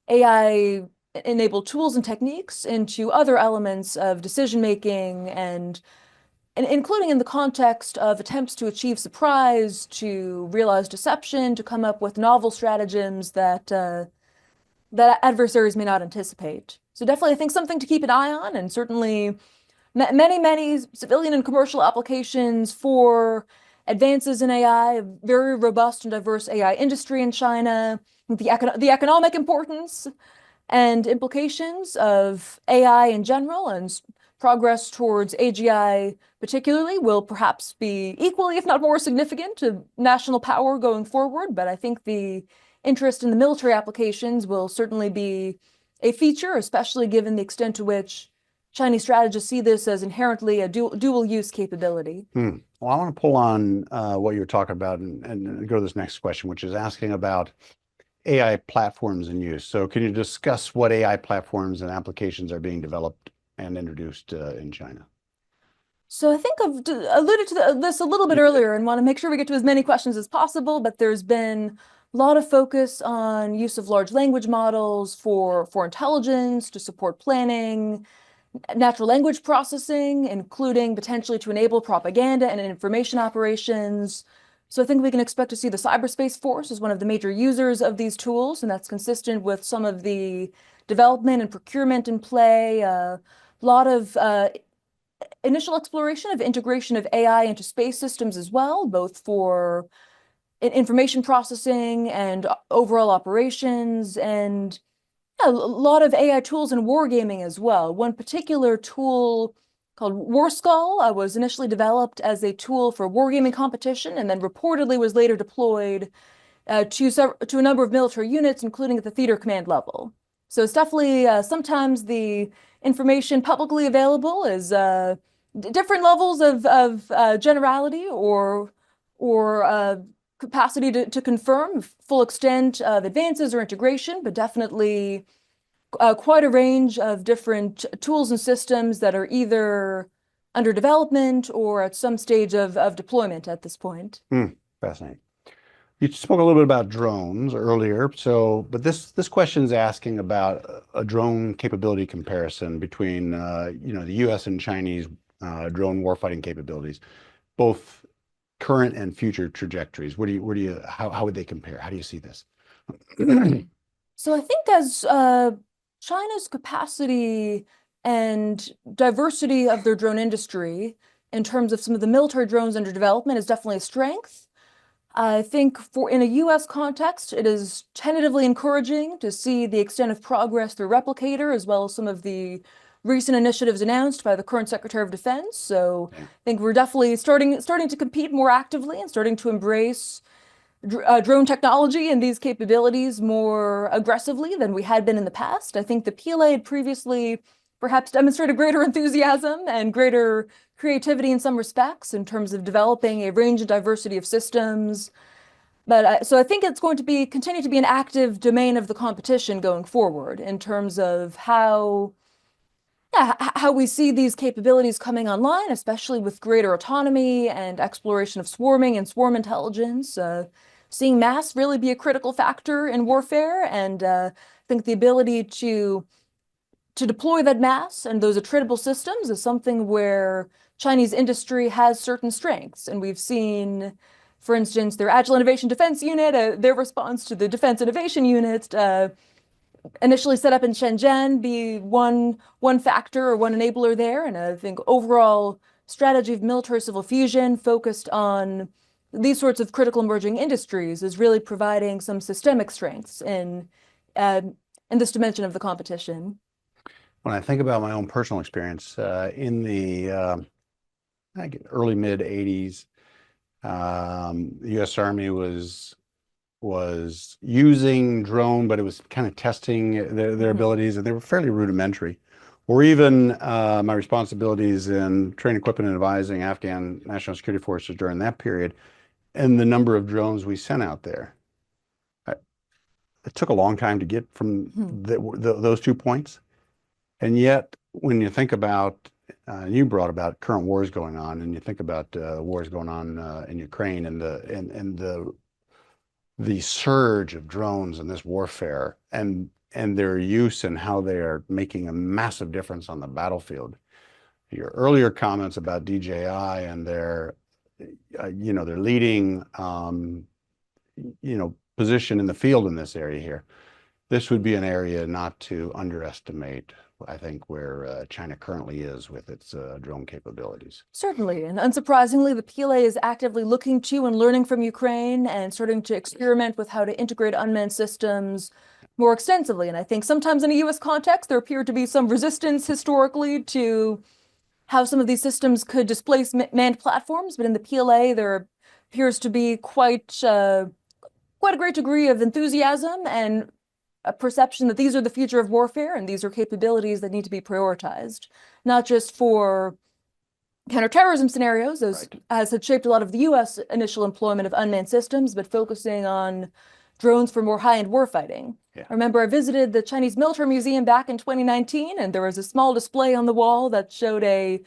AI-enabled tools and techniques into other elements of decision-making and including in the context of attempts to achieve surprise, to realize deception, to come up with novel stratagems that adversaries may not anticipate. So definitely, I think something to keep an eye on, and certainly many civilian and commercial applications for advances in AI, a very robust and diverse AI industry in China, the economic importance and implications of AI in general and progress towards AGI particularly will perhaps be equally, if not more significant to national power going forward. But I think the interest in the military applications will certainly be a feature, especially given the extent to which Chinese strategists see this as inherently a dual use capability. Well, I want to pull on what you were talking about and go to this next question, which is asking about AI platforms in use. So can you discuss what AI platforms and applications are being developed and introduced in China? So I think I've alluded to this a little bit earlier and want to make sure we get to as many questions as possible, but there's been a lot of focus on use of large language models for intelligence, to support planning, natural language processing, including potentially to enable propaganda and information operations. So I think we can expect to see the cyberspace force as one of the major users of these tools, and that's consistent with some of the development and procurement in play. A lot of initial exploration of integration of AI into space systems as well, both for information processing and overall operations, and a lot of AI tools in wargaming as well. One particular tool called War Skull was initially developed as a tool for wargaming competition and then reportedly was later deployed to a number of military units, including at the theater command level. So it's definitely sometimes the information publicly available is different levels of generality or capacity to confirm full extent of advances or integration, but definitely quite a range of different tools and systems that are either under development or at some stage of deployment at this point. Fascinating. You spoke a little bit about drones earlier, but this question is asking about a drone capability comparison between the U.S. and Chinese drone warfighting capabilities, both current and future trajectories. How would they compare? How do you see this? So I think as China's capacity and diversity of their drone industry in terms of some of the military drones under development is definitely a strength. I think in a US context, it is tentatively encouraging to see the extent of progress through Replicator, as well as some of the recent initiatives announced by the current Secretary of Defense. So I think we're definitely starting to compete more actively and starting to embrace drone technology and these capabilities more aggressively than we had been in the past. I think the PLA had previously perhaps demonstrated greater enthusiasm and greater creativity in some respects in terms of developing a range and diversity of systems. But so I think it's going to continue to be an active domain of the competition going forward in terms of how we see these capabilities coming online, especially with greater autonomy and exploration of swarming and swarm intelligence. Seeing mass really be a critical factor in warfare, and I think the ability to deploy that mass and those attritable systems is something where Chinese industry has certain strengths. And we've seen, for instance, their Agile Innovation Defense Unit, their response to the Defense Innovation Unit, initially set up in Shenzhen, be one factor or one enabler there. And I think overall strategy of military-civil fusion focused on these sorts of critical emerging industries is really providing some systemic strengths in this dimension of the competition. When I think about my own personal experience in the early mid 80s, the U.S. Army was using drone, but it was kind of testing their abilities, and they were fairly rudimentary. Or even my responsibilities in training, equipping, and advising Afghan National Security Forces during that period, and the number of drones we sent out there. It took a long time to get from those 2 points. And yet, when you think about, you brought about current wars going on, and you think about wars going on in Ukraine and the surge of drones in this warfare and their use and how they are making a massive difference on the battlefield. Your earlier comments about DJI and their leading, position in the field in this area here. This would be an area not to underestimate, I think, where China currently is with its drone capabilities. Certainly, and unsurprisingly, the PLA is actively looking to and learning from Ukraine and starting to experiment with how to integrate unmanned systems more extensively. And I think sometimes in a US context, there appeared to be some resistance historically to how some of these systems could displace manned platforms, but in the PLA, there appears to be quite a great degree of enthusiasm and a perception that these are the future of warfare and these are capabilities that need to be prioritized, not just for counterterrorism scenarios, as had shaped a lot of the US initial employment of unmanned systems, but focusing on drones for more high-end warfighting. Yeah. I remember I visited the Chinese Military Museum back in 2019, and there was a small display on the wall that showed a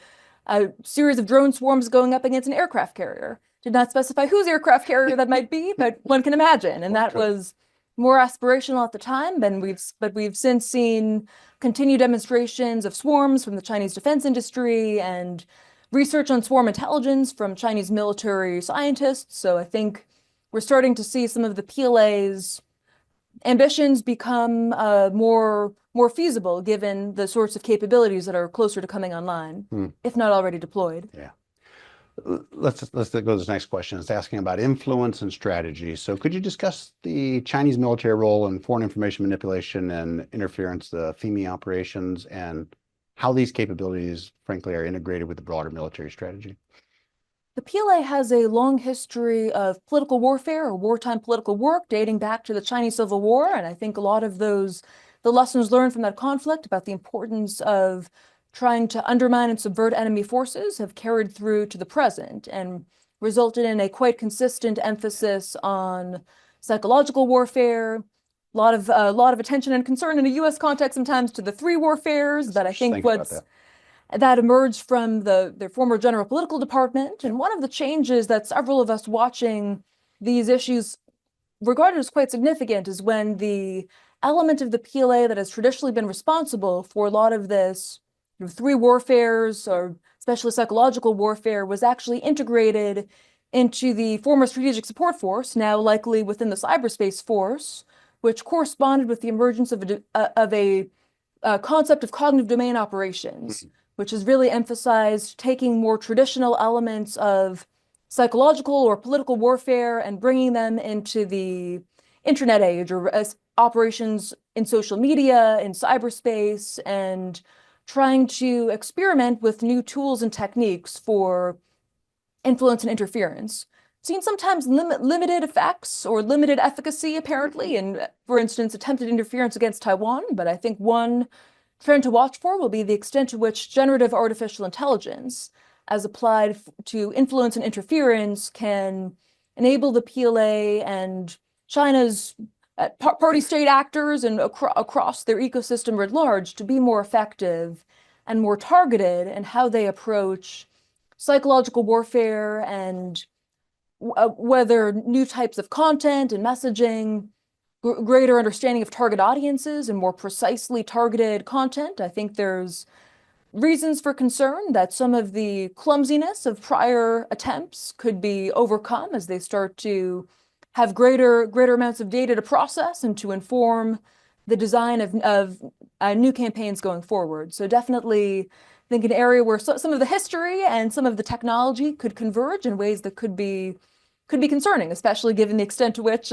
series of drone swarms going up against an aircraft carrier. Did not specify whose aircraft carrier that might be, but one can imagine. And that was more aspirational at the time, but we've since seen continued demonstrations of swarms from the Chinese defense industry and research on swarm intelligence from Chinese military scientists. So I think we're starting to see some of the PLA's ambitions become more feasible given the sorts of capabilities that are closer to coming online, if not already deployed. Yeah. Let's go to this next question. It's asking about influence and strategy. So could you discuss the Chinese military role in foreign information manipulation and interference, the FIMI operations, and how these capabilities, frankly, are integrated with the broader military strategy? The PLA has a long history of political warfare or wartime political work dating back to the Chinese Civil War. And I think a lot of the lessons learned from that conflict about the importance of trying to undermine and subvert enemy forces have carried through to the present. And resulted in a quite consistent emphasis on psychological warfare, a lot of attention and concern in a U.S. context sometimes to the three warfares that I think that emerged from their former general political department. And one of the changes that several of us watching these issues regarded as quite significant is when the element of the PLA that has traditionally been responsible for a lot of this three warfares, or especially psychological warfare, was actually integrated into the former strategic support force, now likely within the cyberspace force, which corresponded with the emergence of a concept of cognitive domain operations, which has really emphasized taking more traditional elements of psychological or political warfare and bringing them into the internet age, or as operations in social media, in cyberspace, and trying to experiment with new tools and techniques for influence and interference. Seen sometimes limited effects or limited efficacy, apparently, in, for instance, attempted interference against Taiwan. But I think one trend to watch for will be the extent to which generative artificial intelligence, as applied to influence and interference, can enable the PLA and China's party state actors and across their ecosystem writ large to be more effective and more targeted in how they approach psychological warfare, and whether new types of content and messaging, greater understanding of target audiences and more precisely targeted content. I think there's reasons for concern that some of the clumsiness of prior attempts could be overcome as they start to have greater amounts of data to process and to inform the design of new campaigns going forward. So definitely, I think an area where some of the history and some of the technology could converge in ways that could be concerning, especially given the extent to which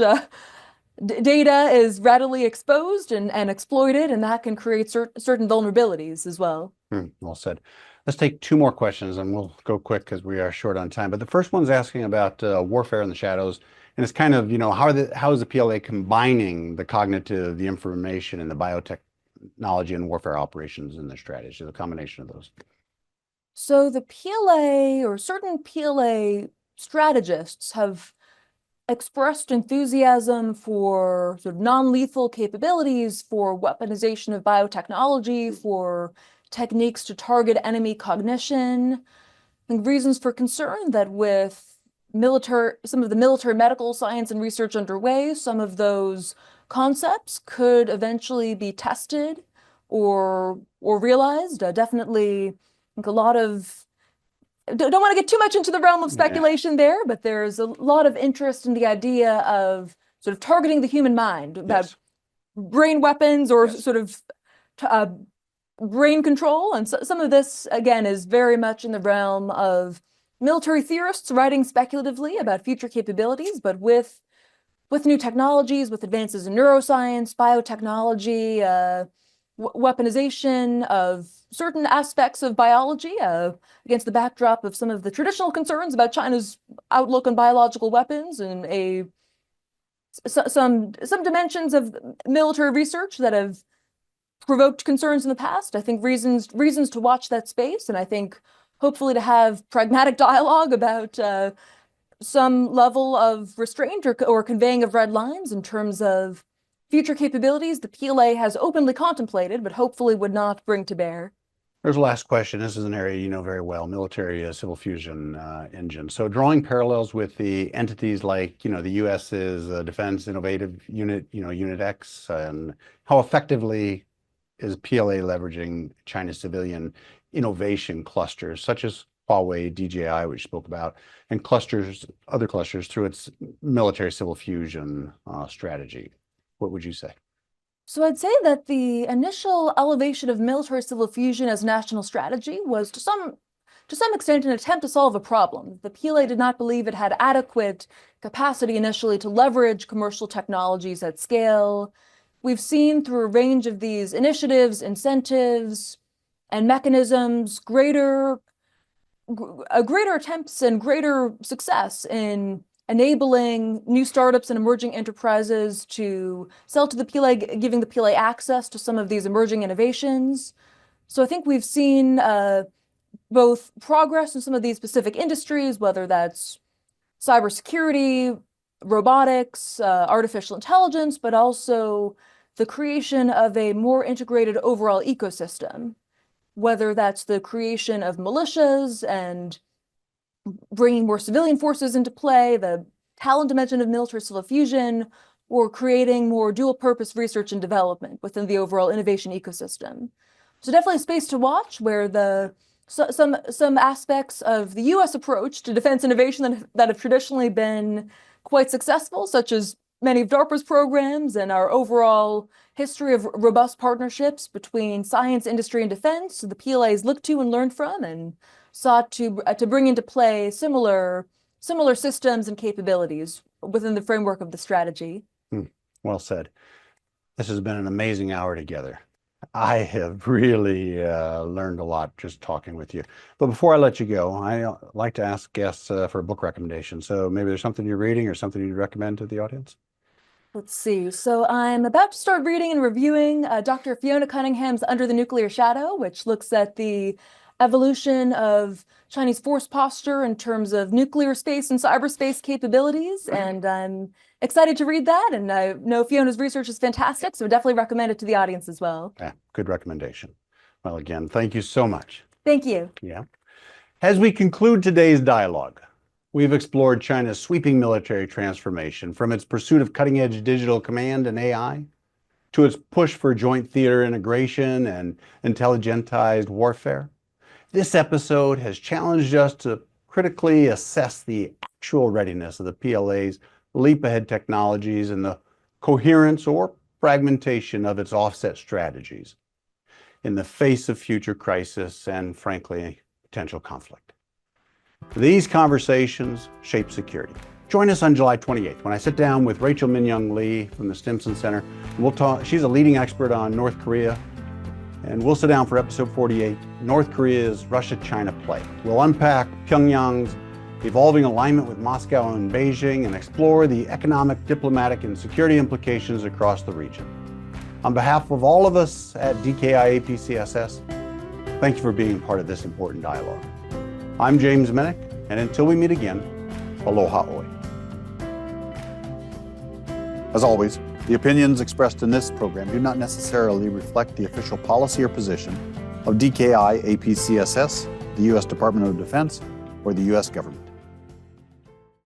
data is readily exposed and exploited, and that can create certain vulnerabilities as well. Well said. Let's take two more questions, and we'll go quick because we are short on time. But the first one's asking about warfare in the shadows, and it's kind of, how is the PLA combining the cognitive, the information, and the biotechnology and warfare operations in their strategy, the combination of those? So the PLA, or certain PLA strategists, have expressed enthusiasm for sort of non-lethal capabilities, for weaponization of biotechnology, for techniques to target enemy cognition. I think reasons for concern that with some of the military medical science and research underway, some of those concepts could eventually be tested or realized. Definitely, I think a lot of, don't want to get too much into the realm of speculation there, but there's a lot of interest in the idea of sort of targeting the human mind, about brain weapons, or sort of brain control. And so, some of this, again, is very much in the realm of military theorists writing speculatively about future capabilities, but with new technologies, with advances in neuroscience, biotechnology, weaponization of certain aspects of biology, against the backdrop of some of the traditional concerns about China's outlook on biological weapons, and some dimensions of military research that have provoked concerns in the past. I think reasons to watch that space, and I think hopefully to have pragmatic dialogue about some level of restraint or conveying of red lines in terms of future capabilities the PLA has openly contemplated, but hopefully would not bring to bear. There's a last question. This is an area you know very well, military civil fusion engine. So drawing parallels with the entities like, the US's Defense Innovative Unit, Unit X, and how effectively is PLA leveraging China's civilian innovation clusters, such as Huawei, DJI, which you spoke about, and other clusters through its military civil fusion strategy? What would you say? So I'd say that the initial elevation of military civil fusion as national strategy was to some extent an attempt to solve a problem. The PLA did not believe it had adequate capacity initially to leverage commercial technologies at scale. We've seen through a range of these initiatives, incentives, and mechanisms greater attempts and greater success in enabling new startups and emerging enterprises to sell to the PLA, giving the PLA access to some of these emerging innovations. So I think we've seen both progress in some of these specific industries, whether that's cybersecurity, robotics, artificial intelligence, but also the creation of a more integrated overall ecosystem, whether that's the creation of militias and bringing more civilian forces into play, the talent dimension of military-civil fusion, or creating more dual-purpose research and development within the overall innovation ecosystem. So definitely a space to watch where some aspects of the U.S. approach to defense innovation that have traditionally been quite successful, such as many of DARPA's programs and our overall history of robust partnerships between science, industry, and defense, the PLAs looked to and learned from and sought to bring into play similar systems and capabilities within the framework of the strategy. Well said. This has been an amazing hour together. I have really learned a lot just talking with you. But before I let you go, I like to ask guests for a book recommendation. So maybe there's something you're reading or something you'd recommend to the audience? Let's see. So I'm about to start reading and reviewing Dr. Fiona Cunningham's Under the Nuclear Shadow, which looks at the evolution of Chinese force posture in terms of nuclear space and cyberspace capabilities. And I'm excited to read that. And I know Fiona's research is fantastic, so I definitely recommend it to the audience as well. Yeah, good recommendation. Well, again, thank you so much. Thank you. Yeah. As we conclude today's dialogue, we've explored China's sweeping military transformation from its pursuit of cutting-edge digital command and AI to its push for joint theater integration and intelligentized warfare. This episode has challenged us to critically assess the actual readiness of the PLA's leap-ahead technologies and the coherence or fragmentation of its offset strategies in the face of future crisis and, frankly, potential conflict. These conversations shape security. Join us on July 28th when I sit down with Rachel Min-Young Lee from the Stimson Center. We'll talk. She's a leading expert on North Korea, and we'll sit down for episode 48, North Korea's Russia-China play. We'll unpack Pyongyang's evolving alignment with Moscow and Beijing and explore the economic, diplomatic, and security implications across the region. On behalf of all of us at DKI APCSS, thank you for being part of this important dialogue. I'm James Minnich, and until we meet again, aloha oi. As always, the opinions expressed in this program do not necessarily reflect the official policy or position of DKI APCSS, the U.S. Department of Defense, or the U.S. government.